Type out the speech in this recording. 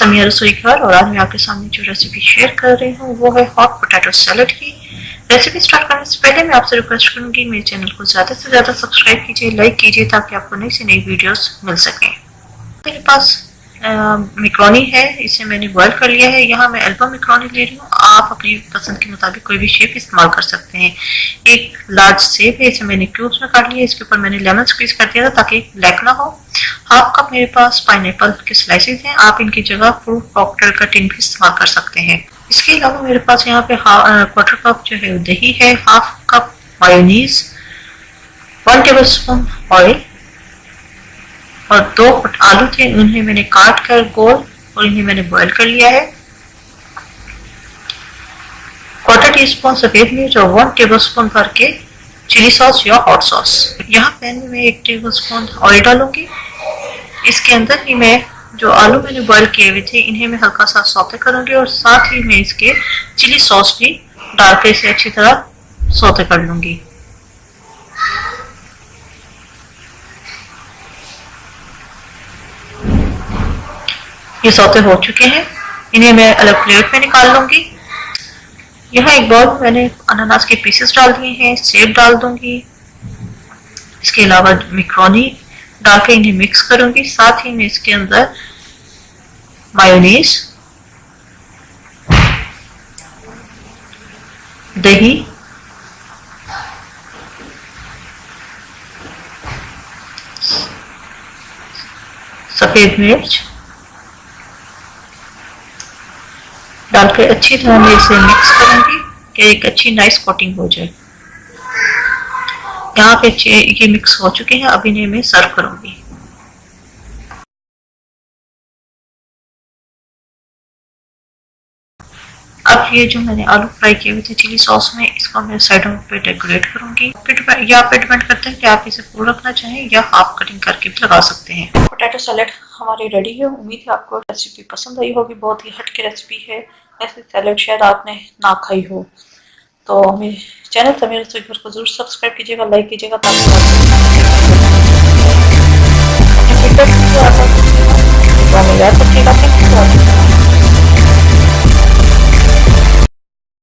समिया रसोई घर और आज मैं आपके सामने जो रेसिपी शेयर कर रही हूँ वो है हॉट पोटैटो सैलड की। रेसिपी स्टार्ट करने से पहले मैं आपसे रिक्वेस्ट करूंगी मेरे चैनल को ज़्यादा से ज़्यादा सब्सक्राइब कीजिए, लाइक कीजिए ताकि आपको नई से नई वीडियोस मिल सकें। मेरे पास मैक्रोनी है, इसे मैंने बॉयल कर लिया है। यहाँ मैं एल्बो मैक्रोनी ले रही हूँ, आप अपनी पसंद के मुताबिक कोई भी शेप इस्तेमाल कर सकते हैं। एक लार्ज सेब है, इसे मैंने क्यूब्स में काट लिया। इसके ऊपर मैंने लेमन स्क्वीज कर दिया था ताकि ब्लैक ना हो। हाफ कप मेरे पास पाइनएप्पल के स्लाइसेस हैं, आप इनकी जगह फ्रूट कॉकटेल का टिन भी इस्तेमाल कर सकते हैं। इसके अलावा मेरे पास यहाँ पे क्वार्टर कप जो है दही है, half cup mayonnaise, 1 table spoon oil और 2 आलू थे, उन्हें मैंने काट कर गोल और इन्हें मैंने बॉयल कर लिया है। 1/4 टीस्पून सफेद मिर्च और 1 टेबल स्पून भर के चिली सॉस या हॉट सॉस। यहाँ पैन में मैं 1 टेबल स्पून ऑयल डालूंगी। इसके अंदर ही मैं जो आलू मैंने बॉयल किए हुए थे इन्हें मैं हल्का सा सौते करूंगी और साथ ही मैं इसके चिली सॉस भी डाल के इसे अच्छी तरह सौते कर लूंगी। ये सौते हो चुके हैं, इन्हें मैं अलग प्लेट में निकाल लूंगी। यहाँ एक बाउल में मैंने अनानास के पीसेस डाल दिए हैं, सेब डाल दूंगी। इसके अलावा मैक्रोनी डाल के इन्हें मिक्स करूंगी। साथ ही मैं इसके अंदर मायोनीज, दही, सफेद मिर्च डाल के अच्छी तरह मैं इसे मिक्स करूंगी कि एक अच्छी नाइस कोटिंग हो जाए। यहाँ पे ये मिक्स हो चुके हैं, अब इन्हें मैं सर्व करूंगी। अब ये जो मैंने आलू फ्राई किए हुए थे चिली सॉस में, इसको मैं साइडों पे डेकोरेट करूंगी। या पे डिपेंड करते हैं कि आप इसे फुल रखना चाहें या हाफ कटिंग करके भी लगा सकते हैं। पोटैटो सैलेड हमारी रेडी है। उम्मीद है आपको रेसिपी पसंद आई होगी। बहुत ही हटके रेसिपी है, ऐसी सैलेड शायद आपने ना खाई हो। तो मेरे चैनल समिया रसोई घर को जरूर सब्सक्राइब कीजिएगा, लाइक कीजिएगा ताकि याद रखिएगा।